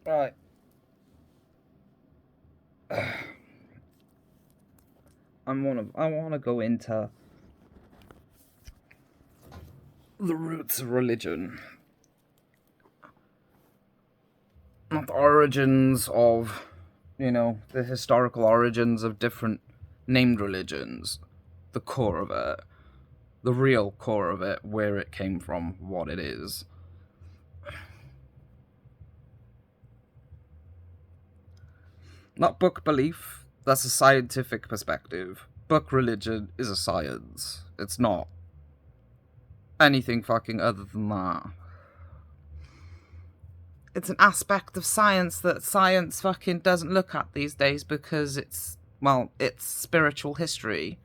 Right. I want to go into the roots of religion, not the origins of, the historical origins of different named religions, the core of it, the real core of it, where it came from, what it is. Not book belief, that's a scientific perspective. Book religion is a science. It's not anything fucking other than that. It's an aspect of science that science fucking doesn't look at these days because it's spiritual history.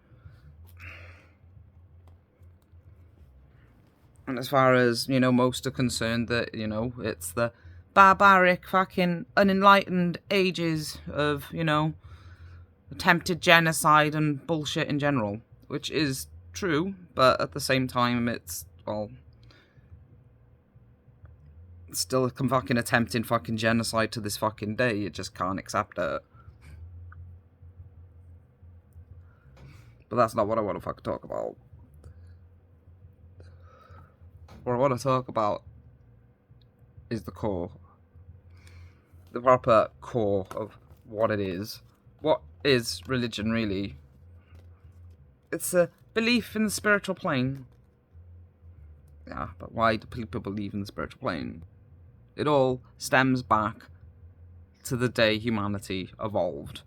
And as far as, most are concerned, that, it's the barbaric, fucking unenlightened ages of, attempted genocide and bullshit in general. Which is true, but at the same time, it's, still fucking attempting fucking genocide to this fucking day. You just can't accept it. But that's not what I want to fucking talk about. What I want to talk about is the core. The proper core of what it is. What is religion, really? It's a belief in the spiritual plane. Yeah, but why do people believe in the spiritual plane? It all stems back to the day humanity evolved.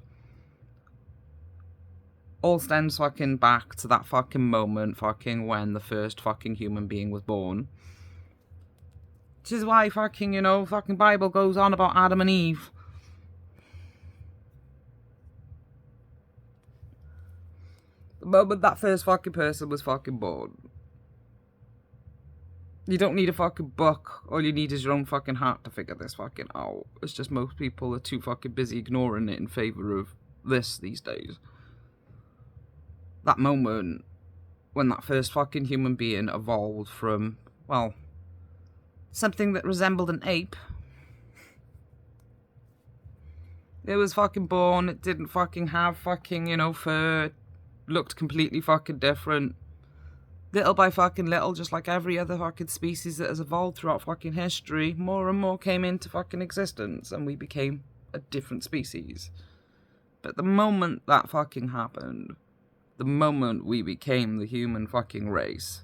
All stems fucking back to that fucking moment fucking when the first fucking human being was born. Which is why fucking, fucking Bible goes on about Adam and Eve. The moment that first fucking person was fucking born. You don't need a fucking book. All you need is your own fucking heart to figure this fucking out. It's just most people are too fucking busy ignoring it in favour of this these days. That moment when that first fucking human being evolved from, something that resembled an ape. It was fucking born, it didn't fucking have fucking, fur, looked completely fucking different. Little by fucking little, just like every other fucking species that has evolved throughout fucking history, more and more came into fucking existence and we became a different species. But the moment that fucking happened, the moment we became the human fucking race,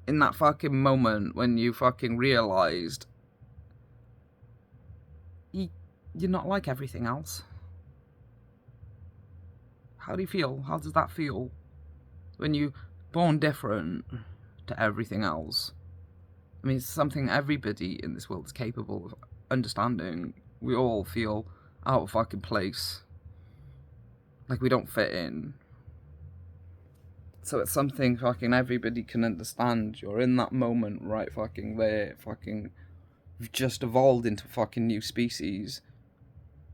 in that fucking moment when you fucking realised you're not like everything else. How do you feel? How does that feel? When you're born different to everything else. I mean, it's something everybody in this world is capable of understanding. We all feel out of fucking place. Like we don't fit in. So it's something fucking everybody can understand. You're in that moment right fucking there. Fucking you've just evolved into fucking new species.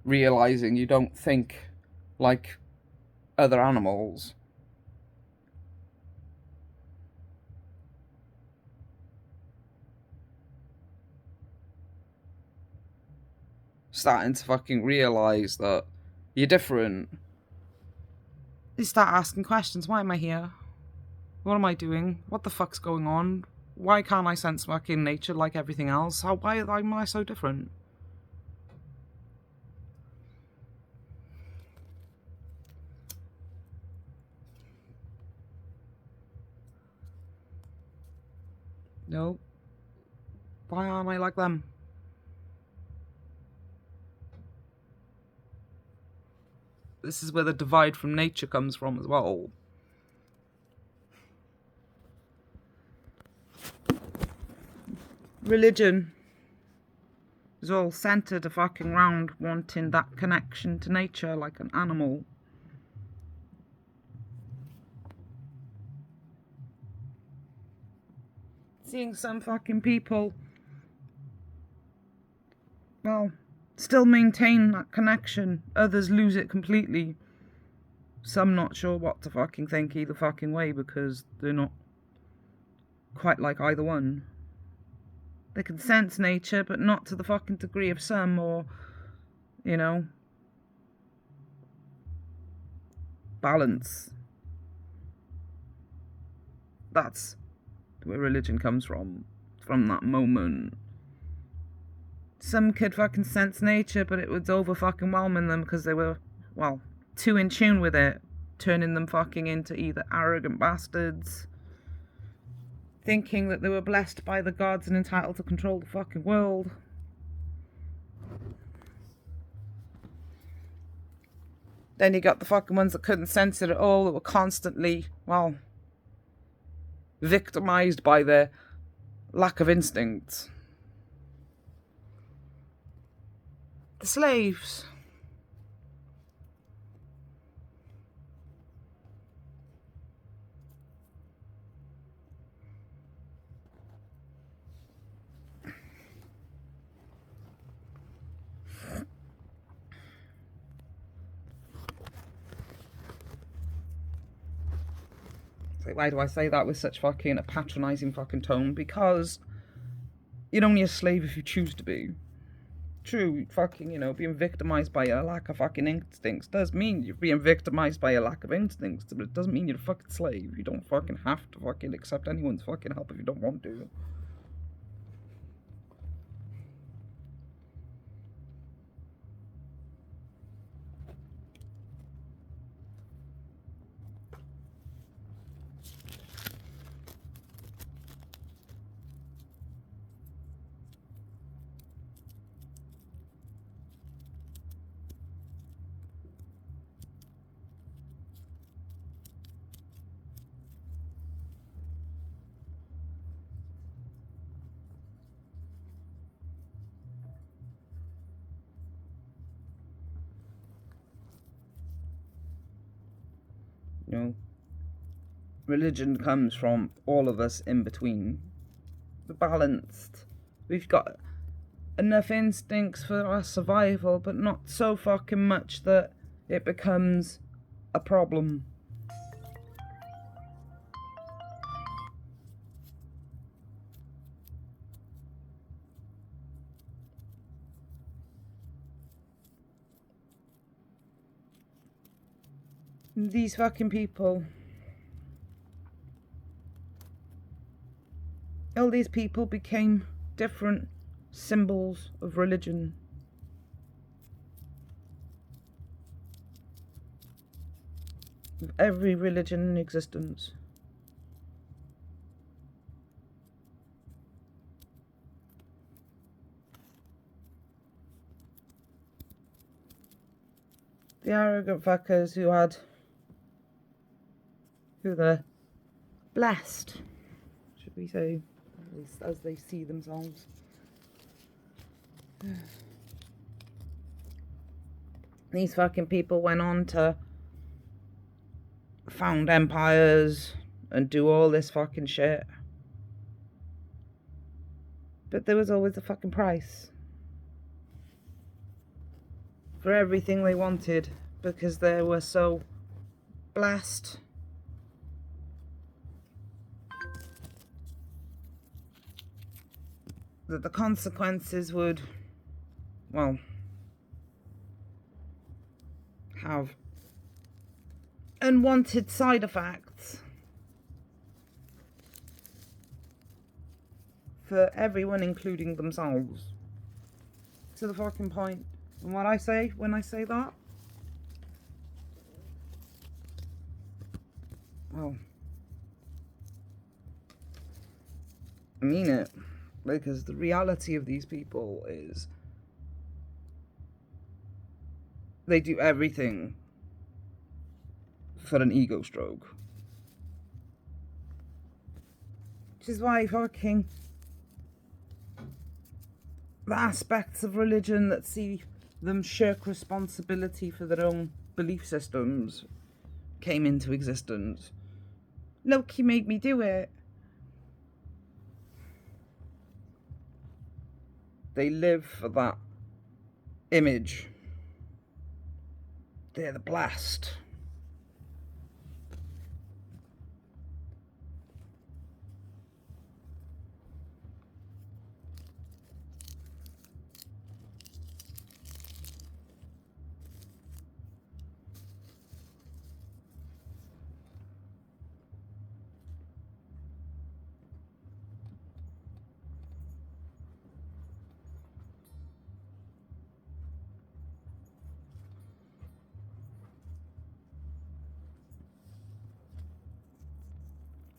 Realising you don't think like other animals. Starting to fucking realise that you're different. You start asking questions. Why am I here? What am I doing? What the fuck's going on? Why can't I sense fucking nature like everything else? Why am I so different? No. Why aren't I like them? This is where the divide from nature comes from as well. Religion is all centred fucking round wanting that connection to nature like an animal. Seeing some fucking people, still maintain that connection. Others lose it completely. Some not sure what to fucking think either fucking way because they're not quite like either one. They can sense nature, but not to the fucking degree of some, or, you know, balance. That's where religion comes from that moment. Some could fucking sense nature, but it was over fucking whelming them because they were, well, too in tune with it, turning them fucking into either arrogant bastards, thinking that they were blessed by the gods and entitled to control the fucking world. Then you got the fucking ones that couldn't sense it at all, that were constantly, well, victimized by their lack of instinct. The slaves. So why do I say that with such fucking a patronising fucking tone? Because you're only a slave if you choose to be. True, fucking, you know, being victimised by a lack of fucking instincts does mean you're being victimised by a lack of instincts, but it doesn't mean you're a fucking slave. You don't fucking have to fucking accept anyone's fucking help if you don't want to. You know, religion comes from all of us in between. We're balanced. We've got enough instincts for our survival, but not so fucking much that it becomes a problem. These fucking people. All these people became different symbols of religion. Of every religion in existence. The arrogant fuckers who were blessed, should we say, at least as they see themselves. These fucking people went on to found empires and do all this fucking shit. But there was always a fucking price for everything they wanted, because they were so blessed. That the consequences would, well, have unwanted side effects for everyone, including themselves. To the fucking point. And what I say when I say that? Well, I mean it. Because the reality of these people is they do everything for an ego stroke. Which is why fucking the aspects of religion that see them shirk responsibility for their own belief systems came into existence. Loki made me do it. They live for that image. They're the blessed.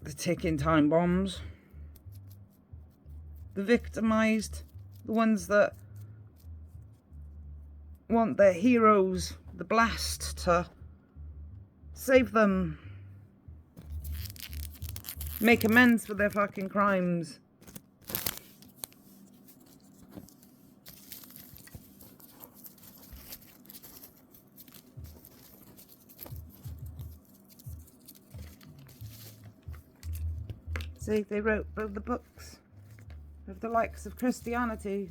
the ticking time bombs, the victimised, the ones that want their heroes, the blast, to save them, make amends for their fucking crimes. See, they wrote the books of the likes of Christianity.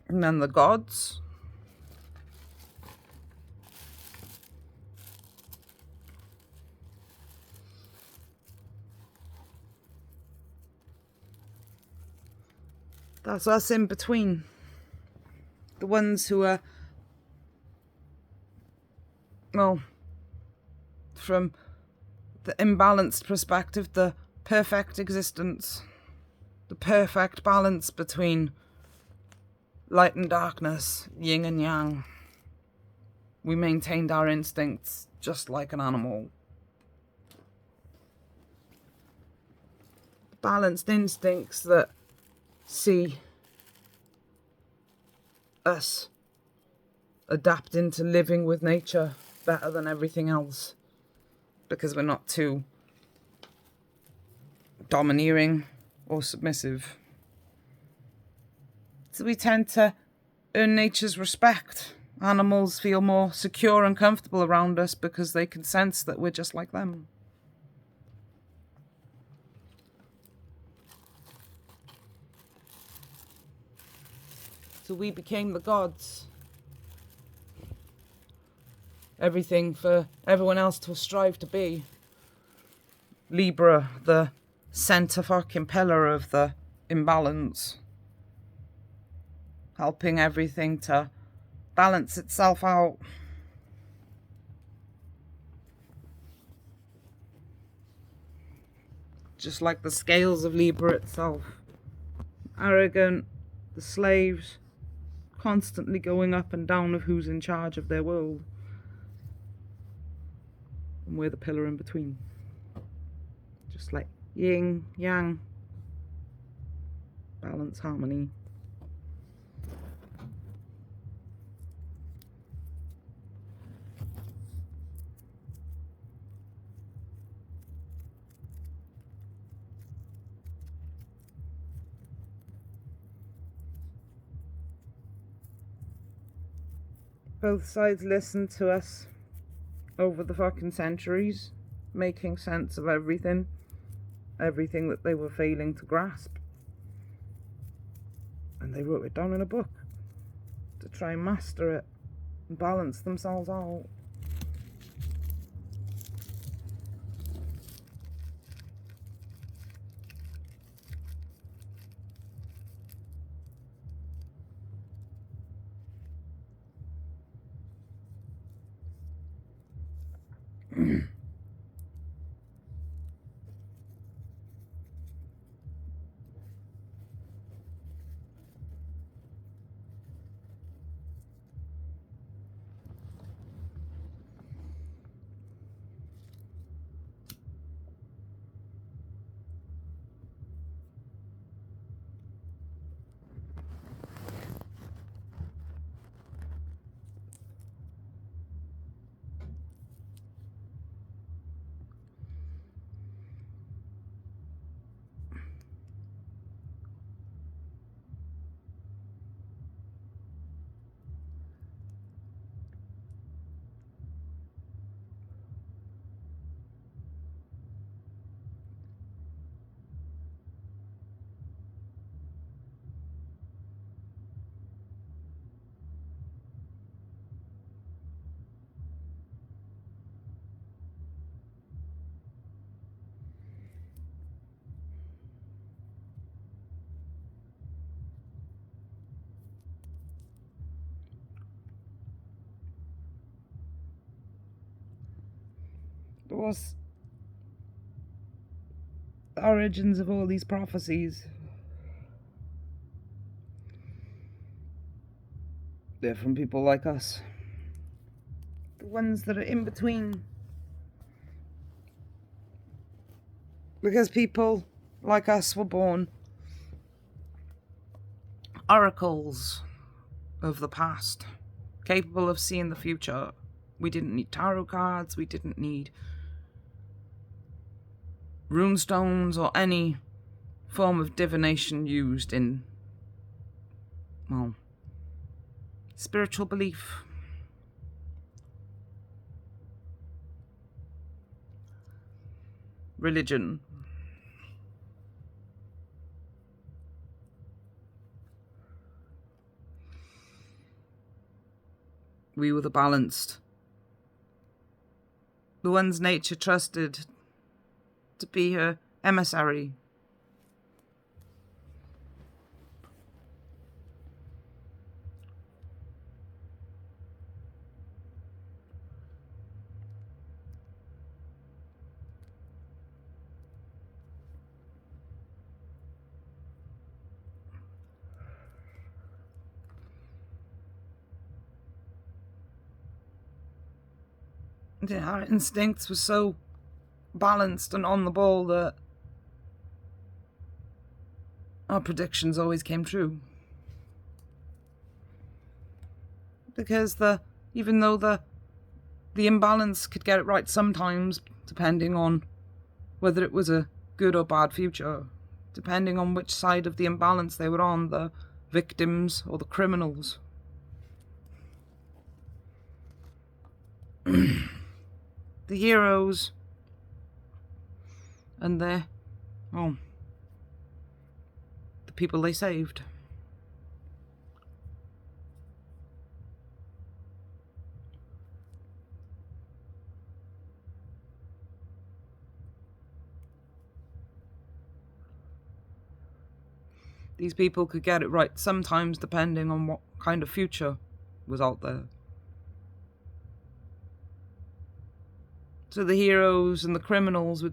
And then the gods. That's us in between. The ones who are, well, from the imbalanced perspective, the perfect existence, the perfect balance between light and darkness, yin and yang. We maintained our instincts just like an animal. Balanced instincts that see us adapting to living with nature better than everything else, because we're not too domineering or submissive. So we tend to earn nature's respect. Animals feel more secure and comfortable around us because they can sense that we're just like them. So we became the gods. Everything for everyone else to strive to be. Libra, the centre fucking pillar of the imbalance. Helping everything to balance itself out. Just like the scales of Libra itself. Arrogant, the slaves, constantly going up and down of who's in charge of their world. And we're the pillar in between. Just like yin, yang, balance, harmony. Both sides listened to us over the fucking centuries, making sense of everything that they were failing to grasp. And they wrote it down in a book to try and master it and balance themselves out. was the origins of all these prophecies. They're from people like us. The ones that are in between. Because people like us were born oracles of the past, capable of seeing the future. We didn't need tarot cards, we didn't need runestones or any form of divination used in, well, spiritual belief. Religion. We were the balanced, the ones nature trusted to be her emissary. Yeah, our instincts were so balanced and on the ball that our predictions always came true. Because even though the imbalance could get it right sometimes, depending on whether it was a good or bad future, depending on which side of the imbalance they were on, the victims or the criminals. The heroes and the people they saved. These people could get it right sometimes, depending on what kind of future was out there. So the heroes and the criminals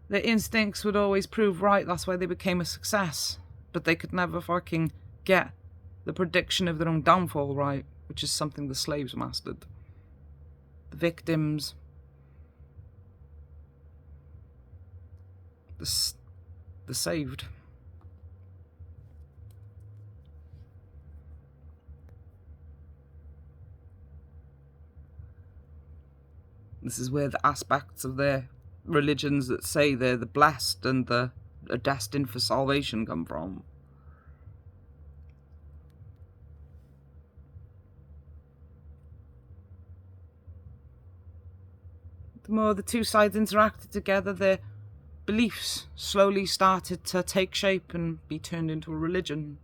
their instincts would always prove right. That's why they became a success. But they could never fucking get the prediction of their own downfall right, which is something the slaves mastered. The victims, the saved. This is where the aspects of their religions that say they're the blessed and are destined for salvation come from. The more the two sides interacted together, their beliefs slowly started to take shape and be turned into a religion,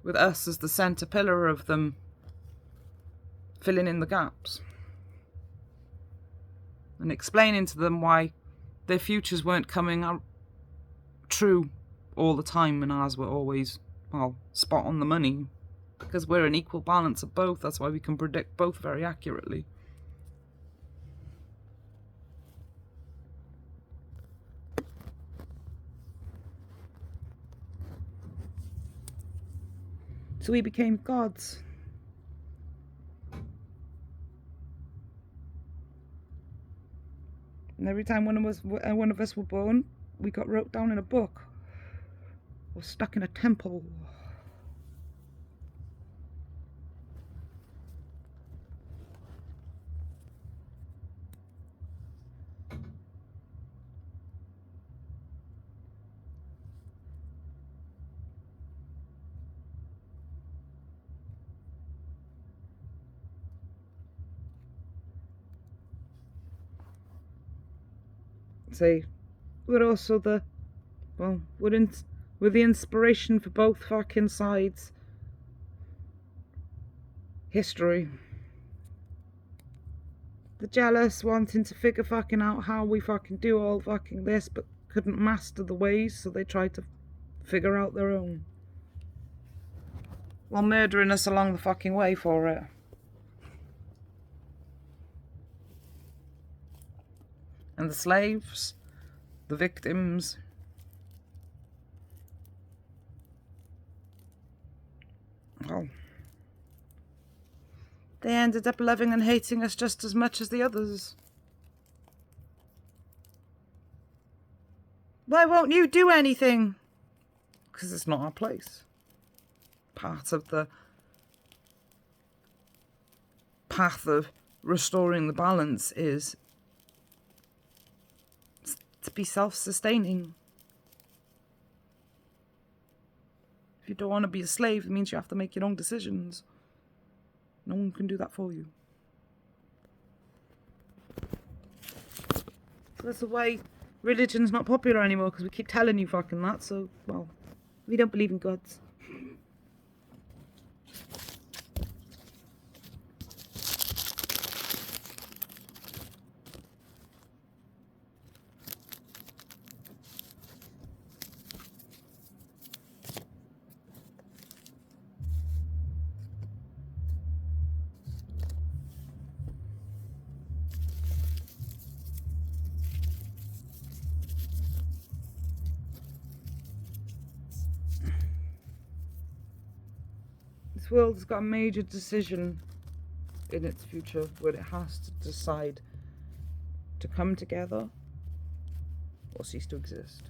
with us as the centre pillar of them, filling in the gaps and explaining to them why their futures weren't coming out true all the time and ours were always, spot on the money. Because we're an equal balance of both, that's why we can predict both very accurately. So we became gods. And every time one of us were born, we got wrote down in a book, or stuck in a temple. We're also we're the inspiration for both fucking sides. History. The jealous wanting to figure fucking out how we fucking do all fucking this, but couldn't master the ways, so they tried to figure out their own. While murdering us along the fucking way for it. And the slaves, the victims, well, they ended up loving and hating us just as much as the others. Why won't you do anything? Because it's not our place. Part of the path of restoring the balance is to be self-sustaining. If you don't want to be a slave, it means you have to make your own decisions. No one can do that for you. So that's why religion's not popular anymore, because we keep telling you fucking that, so, well, we don't believe in gods. This world's got a major decision in its future where it has to decide to come together or cease to exist.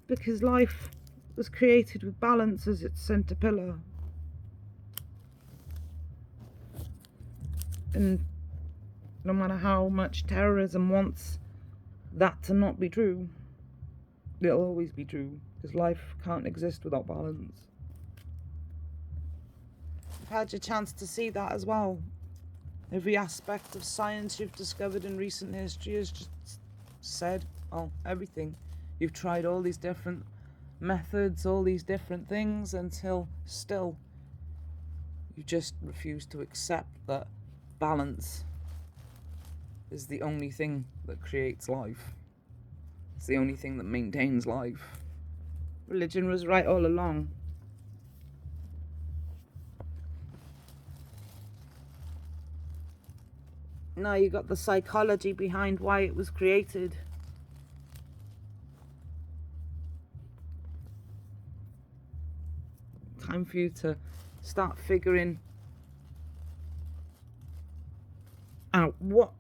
Because life was created with balance as its centre pillar. And no matter how much terrorism wants that to not be true, it'll always be true, because life can't exist without balance. You've had your chance to see that as well. Every aspect of science you've discovered in recent history has just said, oh, everything. You've tried all these different methods, all these different things, until still you just refuse to accept that balance is the only thing that creates life. It's the only thing that maintains life. Religion was right all along. Now you got the psychology behind why it was created. Time for you to start figuring out what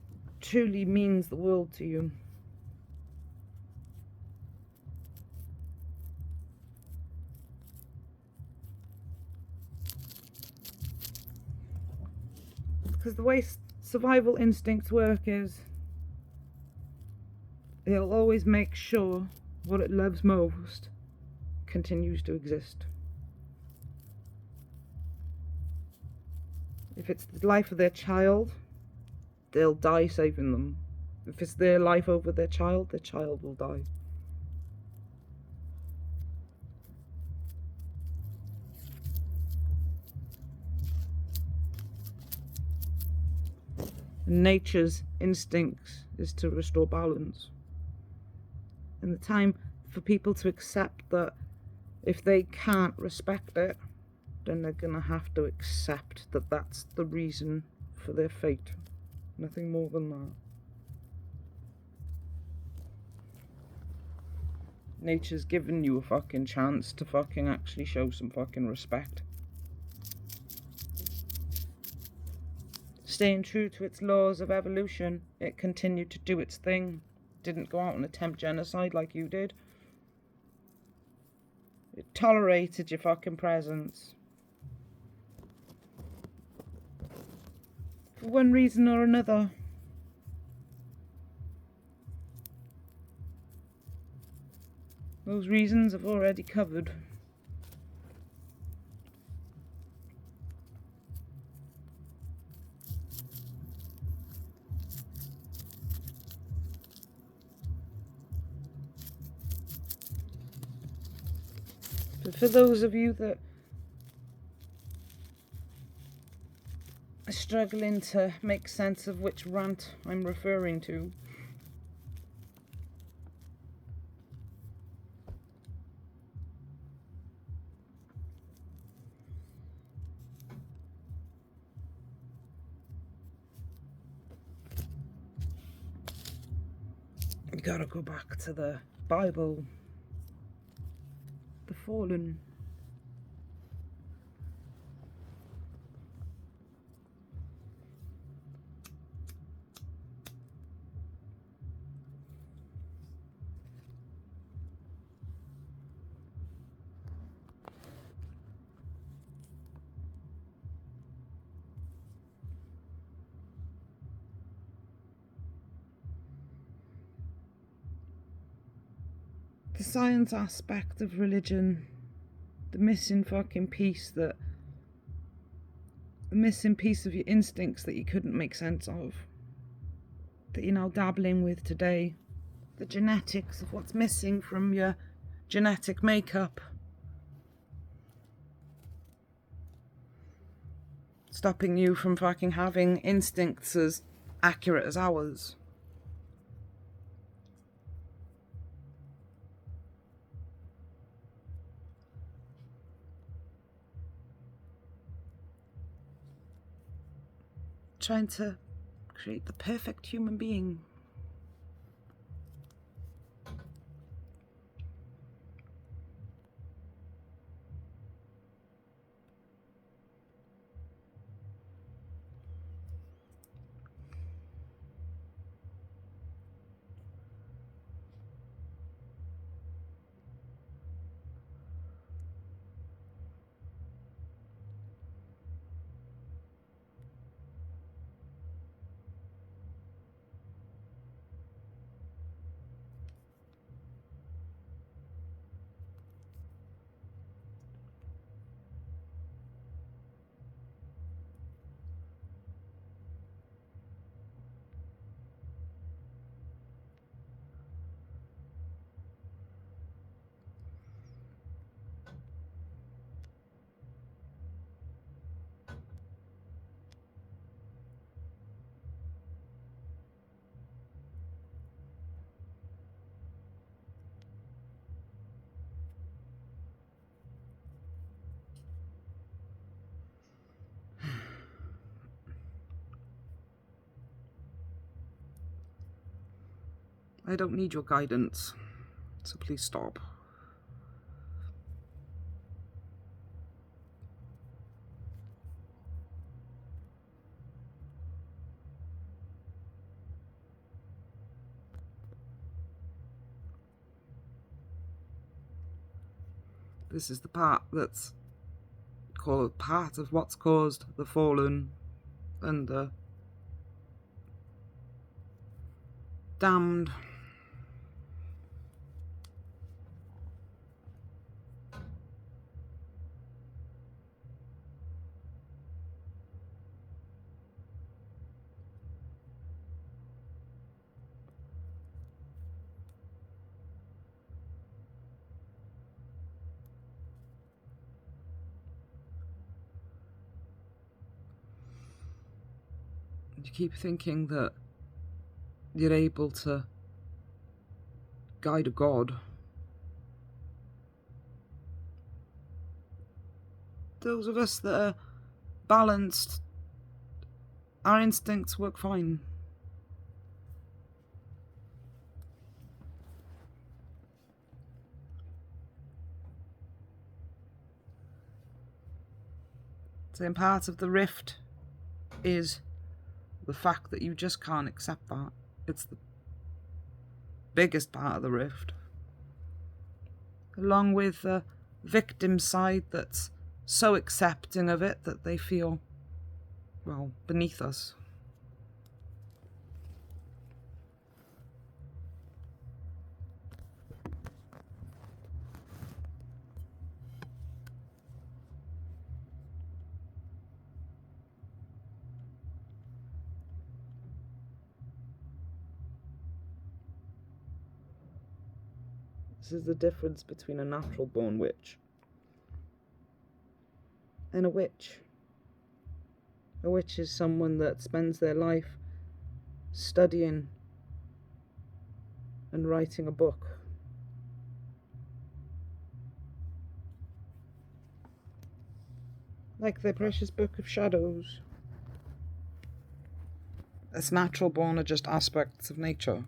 truly means the world to you. Because the way survival instincts work is it'll always make sure what it loves most continues to exist. If it's the life of their child, they'll die saving them. If it's their life over their child will die. Nature's instinct is to restore balance. And the time for people to accept that if they can't respect it, then they're going to have to accept that that's the reason for their fate. Nothing more than that. Nature's given you a fucking chance to fucking actually show some fucking respect. Staying true to its laws of evolution, it continued to do its thing. Didn't go out and attempt genocide like you did. It tolerated your fucking presence. For one reason or another. Those reasons I've already covered. But for those of you that are struggling to make sense of which rant I'm referring to, gotta go back to the Bible, the fallen. The science aspect of religion, the missing fucking piece the missing piece of your instincts that you couldn't make sense of, that you're now dabbling with today, the genetics of what's missing from your genetic makeup, stopping you from fucking having instincts as accurate as ours. Trying to create the perfect human being. I don't need your guidance, so please stop. This is the part that's called part of what's caused the fallen and the damned. You keep thinking that you're able to guide a god. Those of us that are balanced, our instincts work fine. Saying part of the rift is the fact that you just can't accept that. It's the biggest part of the rift. Along with the victim side that's so accepting of it that they feel, well, beneath us. This is the difference between a natural born witch and a witch. A witch is someone that spends their life studying and writing a book. Like their precious book of shadows. Us natural born are just aspects of nature.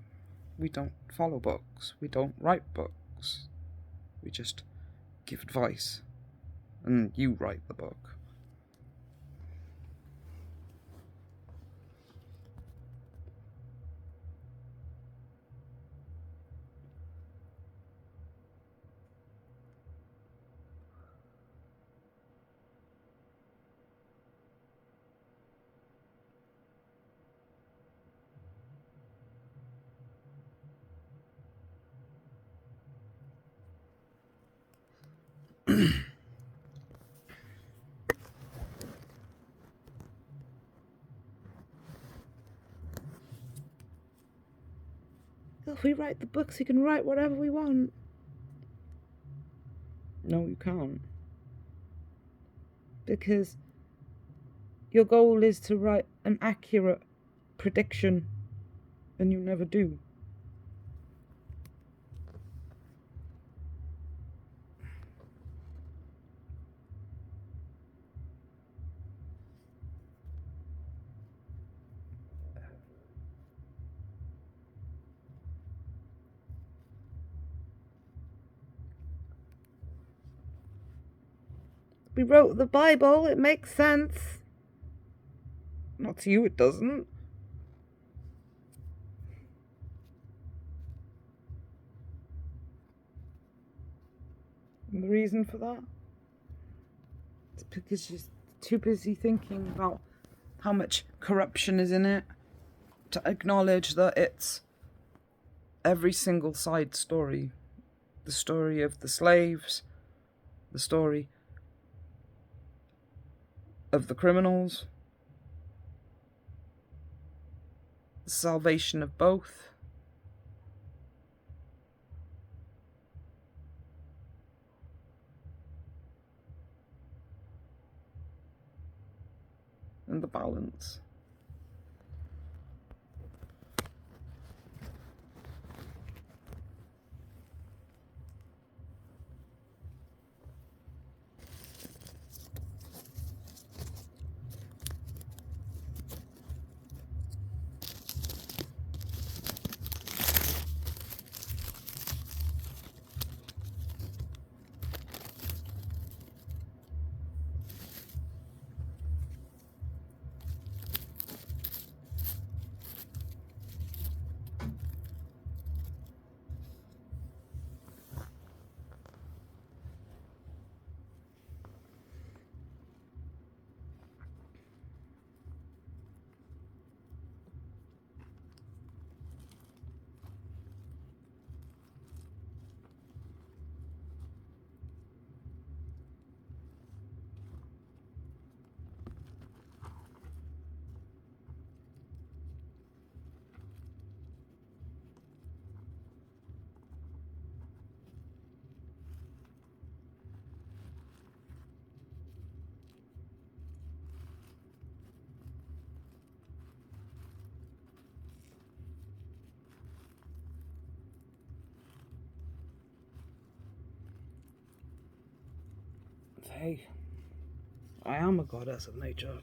We don't follow books. We don't write books. We just give advice. And you write the book. If we write the books, we can write whatever we want. No, you can't. Because your goal is to write an accurate prediction, and you never do. We wrote the Bible, it makes sense. Not to you, it doesn't. And the reason for that? It's because you're too busy thinking about how much corruption is in it to acknowledge that it's every single side story. The story of the slaves, the story of the criminals, the salvation of both. And the balance. Hey, I am a goddess of nature.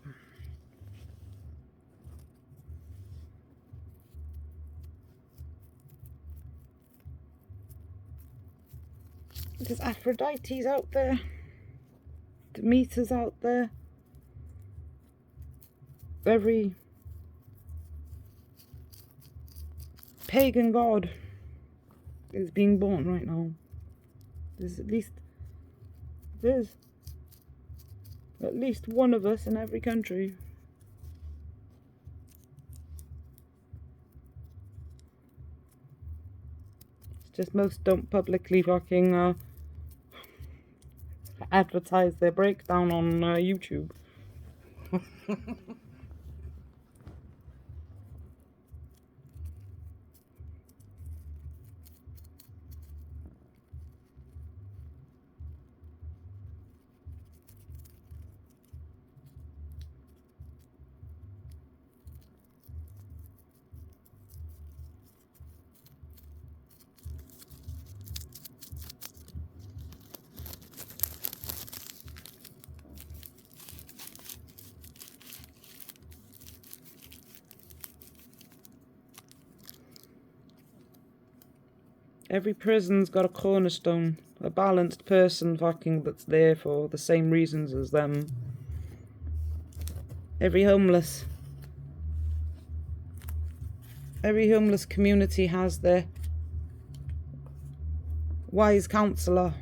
There's Aphrodite's out there. Demeter's out there. Every pagan god is being born right now. There's at least one of us in every country. It's just most don't publicly fucking advertise their breakdown on YouTube. Every prison's got a cornerstone. A balanced person fucking that's there for the same reasons as them. Every homeless community has their wise counsellor.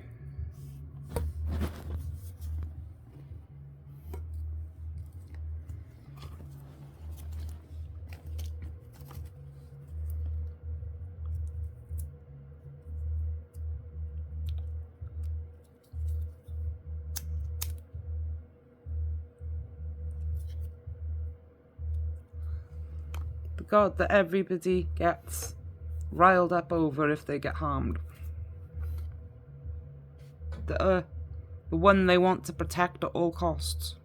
The God that everybody gets riled up over if they get harmed. The one they want to protect at all costs.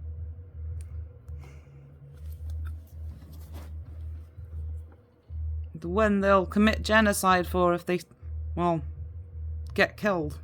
The one they'll commit genocide for if they, well, get killed.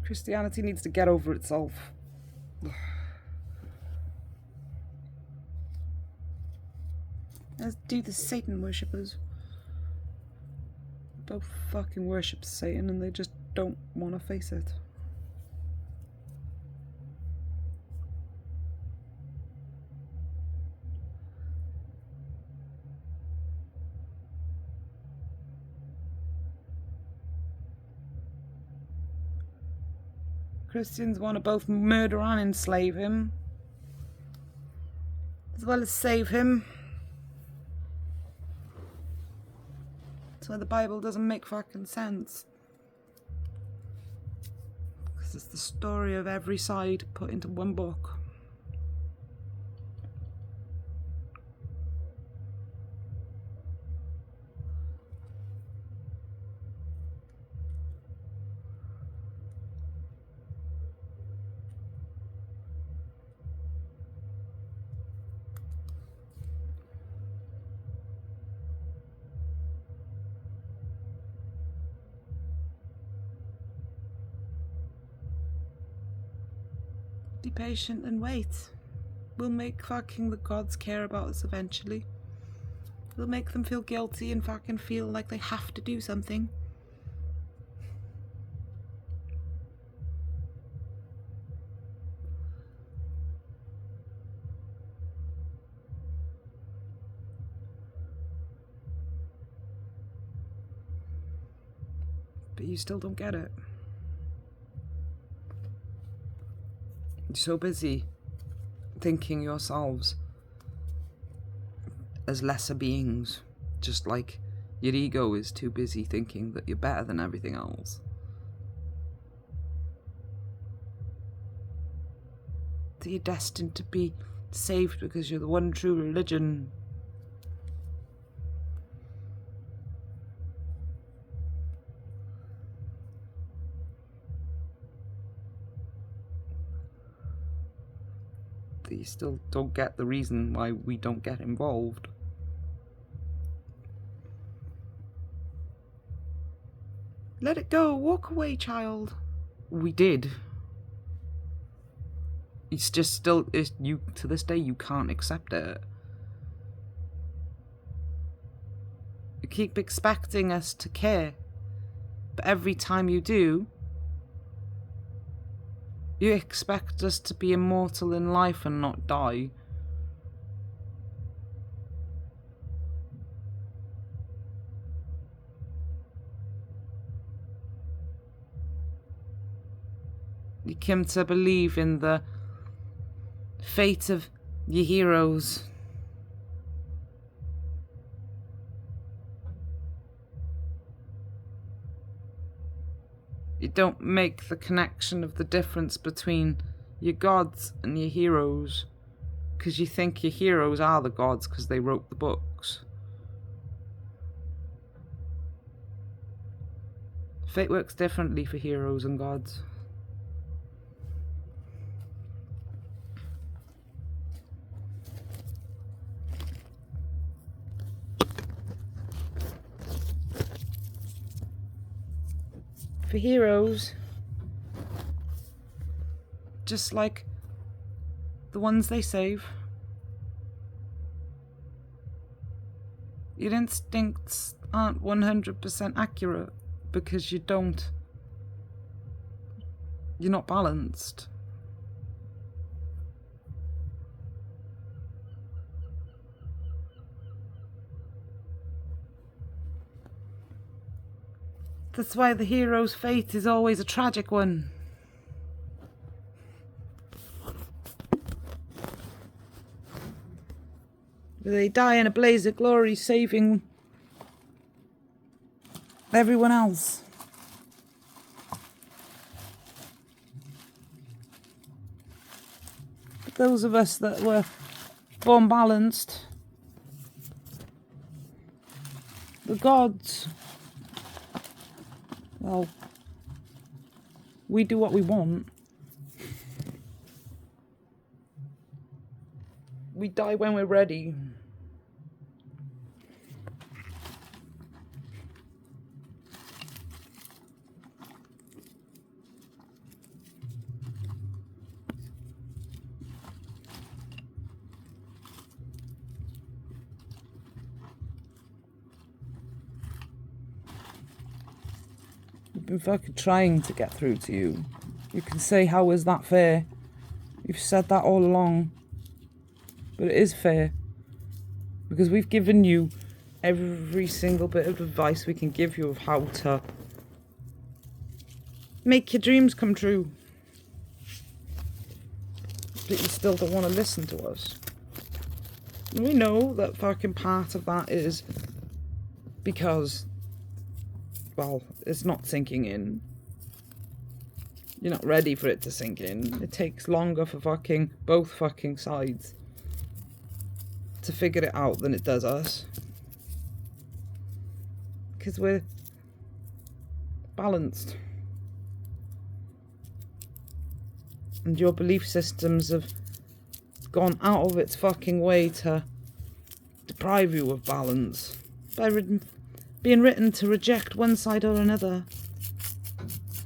Christianity needs to get over itself. As do the Satan worshippers. Both fucking worship Satan and they just don't want to face it. Christians want to both murder and enslave him, as well as save him. That's why the Bible doesn't make fucking sense. Because it's the story of every side put into one book. Be patient and wait. We'll make fucking the gods care about us eventually. We'll make them feel guilty and fucking feel like they have to do something. But you still don't get it. You're so busy thinking yourselves as lesser beings, just like your ego is too busy thinking that you're better than everything else. That you're destined to be saved because you're the one true religion. That you still don't get the reason why we don't get involved. Let it go, walk away, child. We did. It's just still, you to this day you can't accept it. You keep expecting us to care, but every time you do, you expect us to be immortal in life and not die. You come to believe in the fate of your heroes. You don't make the connection of the difference between your gods and your heroes, because you think your heroes are the gods because they wrote the books. Fate works differently for heroes and gods. For heroes, just like the ones they save, your instincts aren't 100% accurate because you're not balanced. That's why the hero's fate is always a tragic one. They die in a blaze of glory saving everyone else. But those of us that were born balanced, the gods, well, we do what we want. We die when we're ready. I've been fucking trying to get through to you. You can say, how is that fair? You've said that all along. But it is fair. Because we've given you every single bit of advice we can give you of how to make your dreams come true. But you still don't want to listen to us. And we know that fucking part of that is because, well, it's not sinking in. You're not ready for it to sink in. It takes longer for both fucking sides to figure it out than it does us. Because we're balanced. And your belief systems have gone out of its fucking way to deprive you of balance by being written to reject one side or another.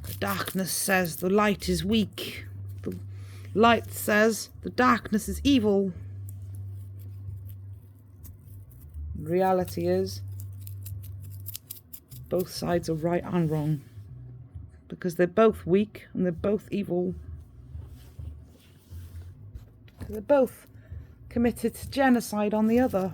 The darkness says the light is weak. The light says the darkness is evil. Reality is, both sides are right and wrong. Because they're both weak and they're both evil. They're both committed to genocide on the other.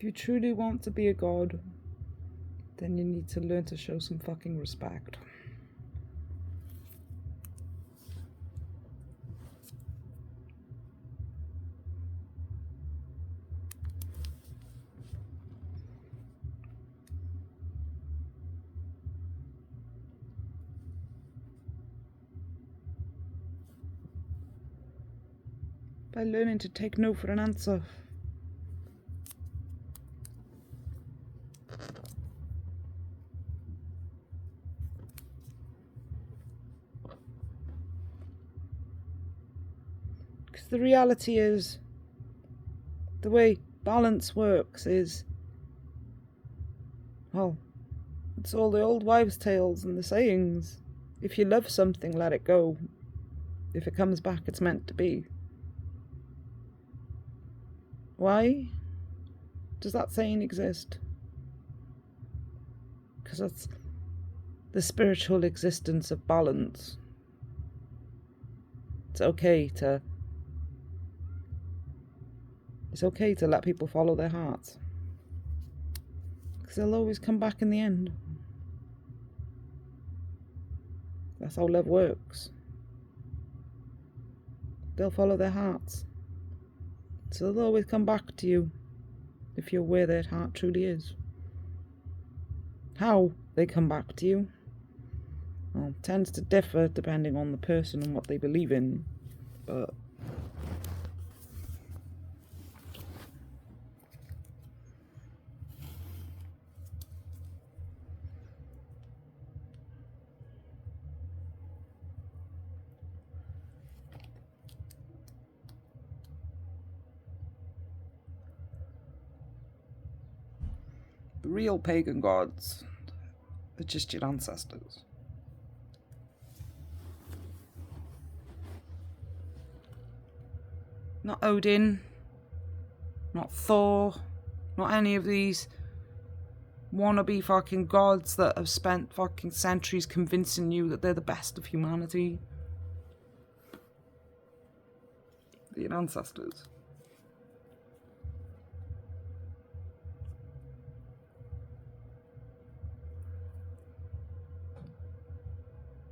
you truly want to be a god, then you need to learn to show some fucking respect. By learning to take no for an answer. Because the reality is, the way balance works is, well, it's all the old wives' tales and the sayings. If you love something, let it go. If it comes back, it's meant to be. Why does that saying exist? Because that's the spiritual existence of balance. It's okay to let people follow their hearts. Because they'll always come back in the end. That's how love works. They'll follow their hearts. So they'll always come back to you if you're where their heart truly is. How they come back to you, well, tends to differ depending on the person and what they believe in, but the real pagan gods are just your ancestors. Not Odin, not Thor, not any of these wannabe fucking gods that have spent fucking centuries convincing you that they're the best of humanity. They're your ancestors.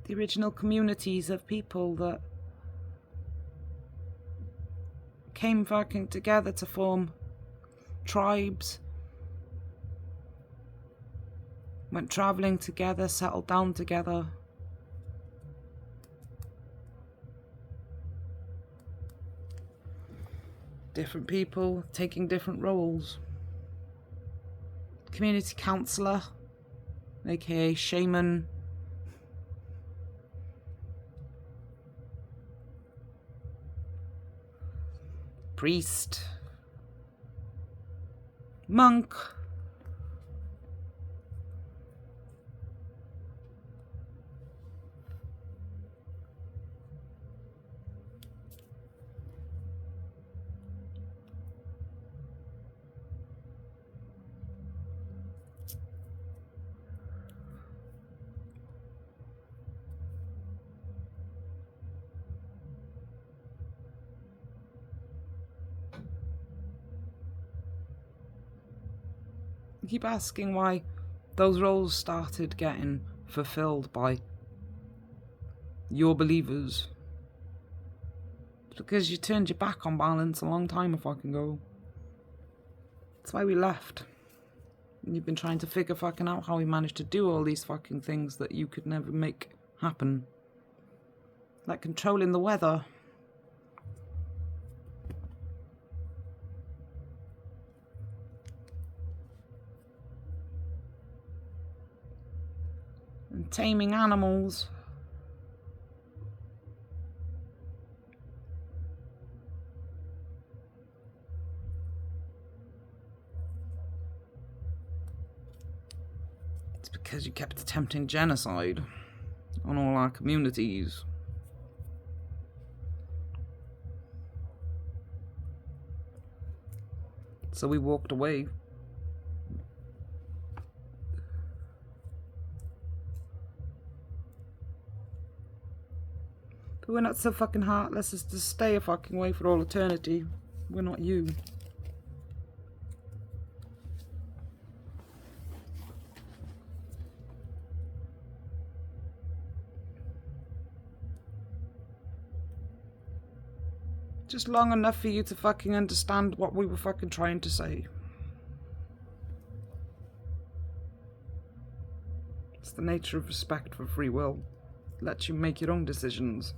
The original communities of people that came fucking together to form tribes, went travelling together, settled down together. Different people taking different roles. Community counsellor, aka shaman. Priest, monk, I keep asking why those roles started getting fulfilled by your believers. It's because you turned your back on balance a long time ago. That's why we left. And you've been trying to figure fucking out how we managed to do all these fucking things that you could never make happen. Like controlling the weather. And taming animals. It's because you kept attempting genocide on all our communities. So we walked away. But we're not so fucking heartless as to stay a fucking way for all eternity. We're not you. Just long enough for you to fucking understand what we were fucking trying to say. It's the nature of respect for free will. It lets you make your own decisions.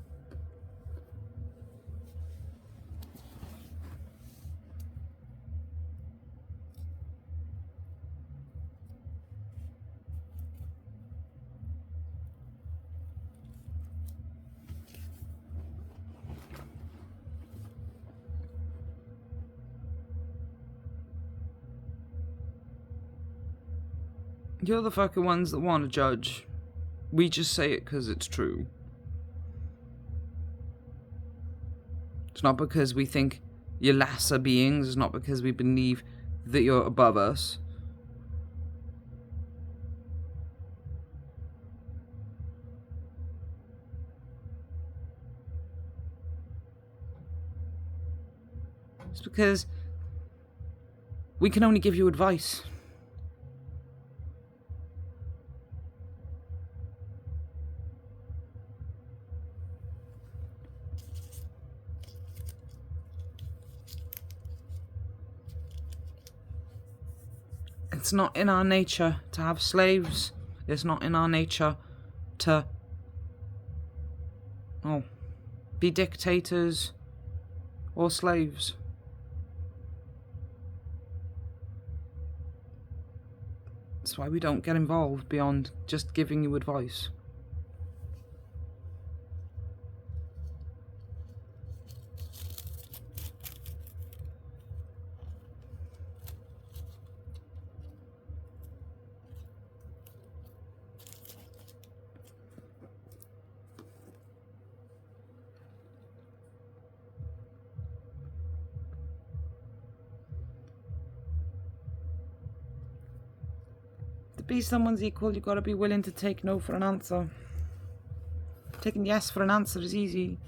You're the fucking ones that want to judge. We just say it because it's true. It's not because we think you're lesser beings. It's not because we believe that you're above us. It's because we can only give you advice. It's not in our nature to have slaves. It's not in our nature to, be dictators or slaves. That's why we don't get involved beyond just giving you advice. To be someone's equal, you've got to be willing to take no for an answer. Taking yes for an answer is easy.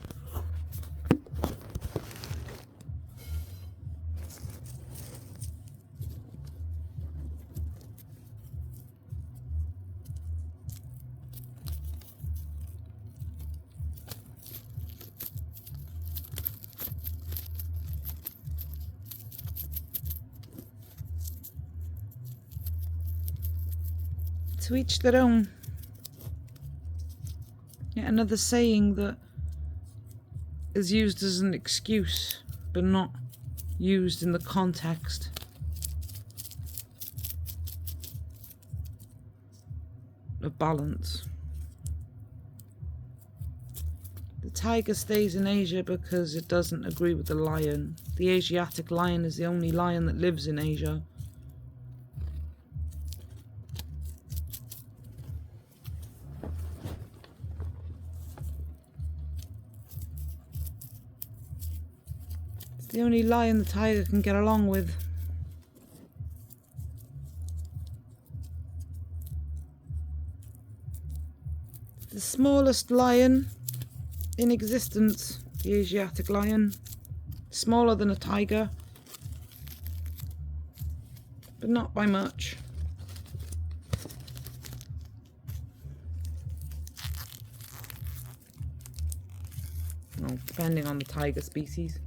To each their own. Yet another saying that is used as an excuse, but not used in the context of balance. The tiger stays in Asia because it doesn't agree with the lion. The Asiatic lion is the only lion that lives in Asia. The only lion the tiger can get along with. The smallest lion in existence, the Asiatic lion, smaller than a tiger, but not by much. Well, depending on the tiger species.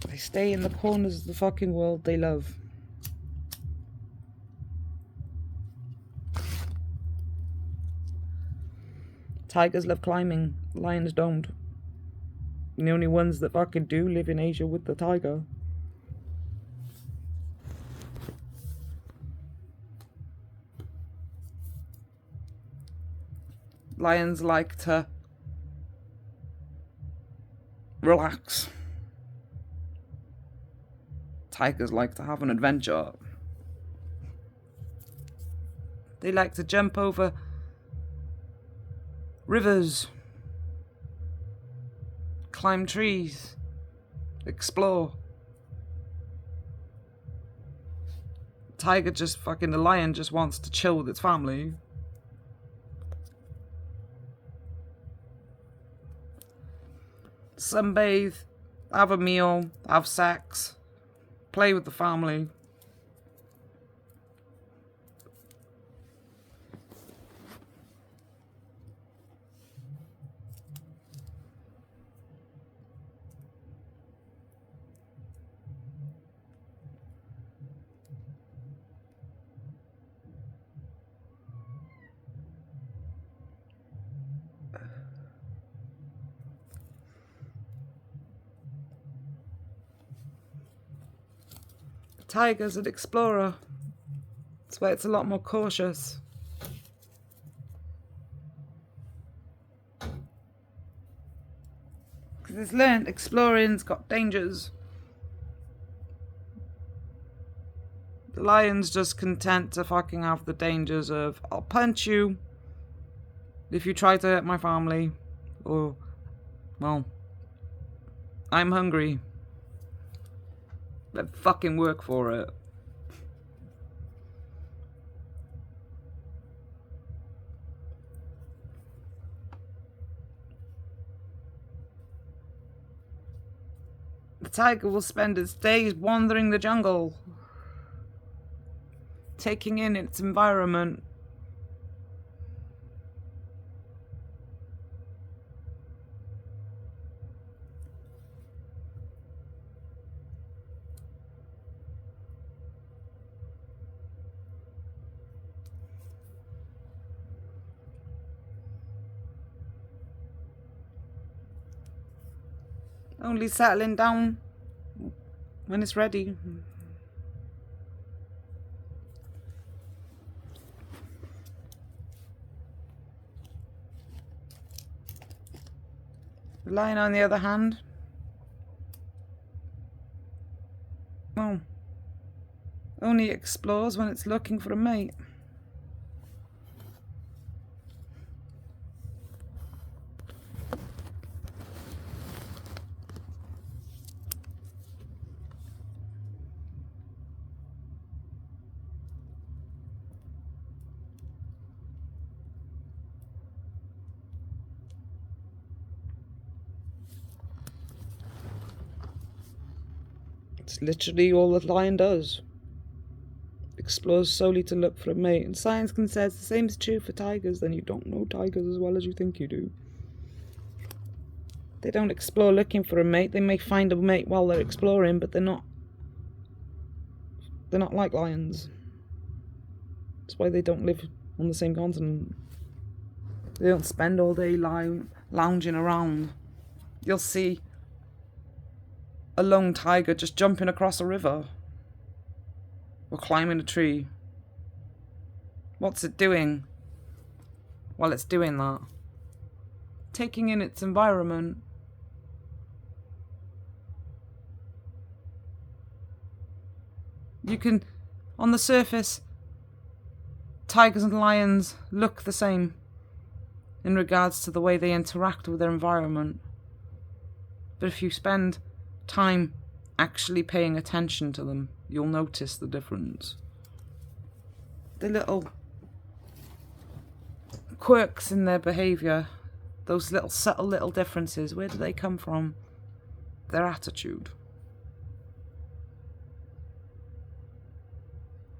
They stay in the corners of the fucking world they love. Tigers love climbing, lions don't. And the only ones that fucking do live in Asia with the tiger. Lions like to relax. Tigers like to have an adventure. They like to jump over rivers, climb trees, explore. The lion just wants to chill with its family. Sunbathe, have a meal, have sex, play with the family. Tiger's an explorer. That's why it's a lot more cautious. Because it's learned exploring's got dangers. The lion's just content to fucking have the dangers of, I'll punch you if you try to hurt my family. Or, well, I'm hungry. Then fucking work for it. The tiger will spend its days wandering the jungle, taking in its environment. Only settling down when it's ready. The lion, on the other hand, well, only explores when it's looking for a mate. It's literally all the lion does. Explores solely to look for a mate. And science can say the same is true for tigers, then you don't know tigers as well as you think you do. They don't explore looking for a mate. They may find a mate while they're exploring, but they're not like lions. That's why they don't live on the same continent. They don't spend all day lounging around. You'll see a lone tiger just jumping across a river or climbing a tree. What's it doing? Well, it's doing that. Taking in its environment. You can, on the surface, tigers and lions look the same in regards to the way they interact with their environment. But if you spend time actually paying attention to them, you'll notice the difference. The little quirks in their behaviour, those little subtle little differences, where do they come from? Their attitude.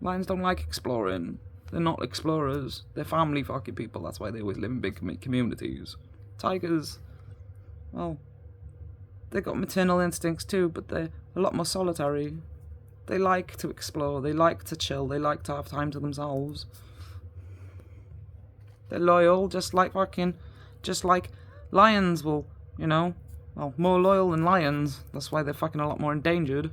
Lions don't like exploring. They're not explorers. They're family fucking people. That's why they always live in big communities. Tigers, well, they've got maternal instincts too, but they're a lot more solitary. They like to explore, they like to chill, they like to have time to themselves. They're loyal, just like lions will, you know. Well, more loyal than lions. That's why they're fucking a lot more endangered.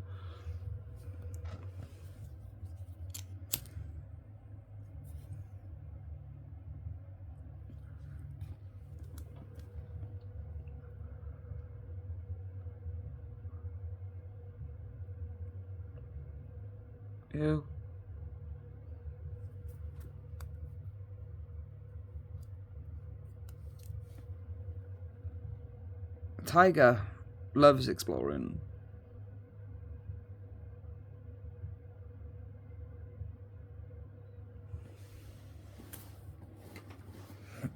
Ew. Tiger loves exploring.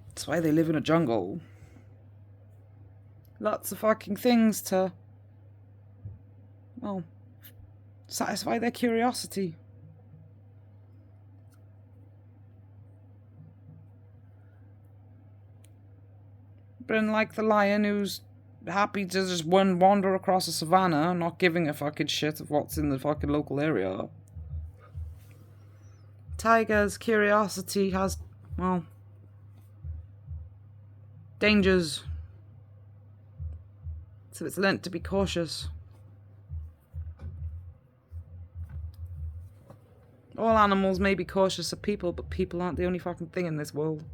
That's why they live in a jungle. Lots of fucking things to, well, satisfy their curiosity. But unlike the lion, who's happy to just wander across a savannah, not giving a fucking shit of what's in the fucking local area, tiger's curiosity has, well, dangers. So it's learnt to be cautious. All animals may be cautious of people, but people aren't the only fucking thing in this world.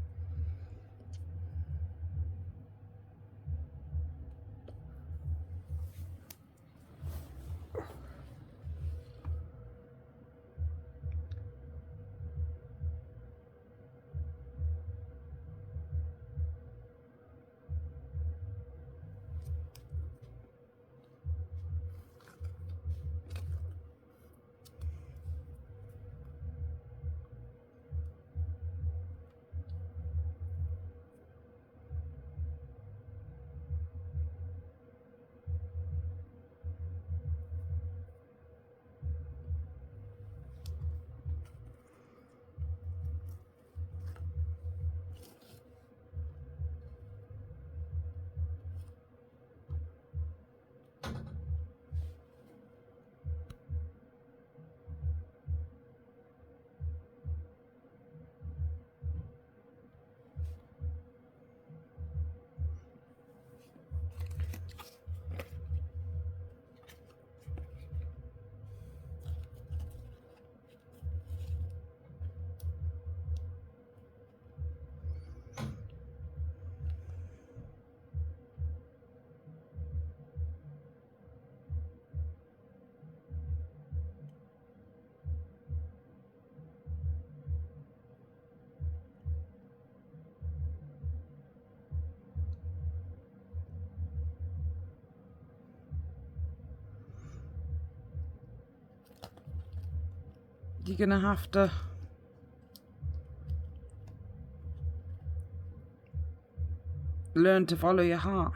You're gonna have to learn to follow your heart.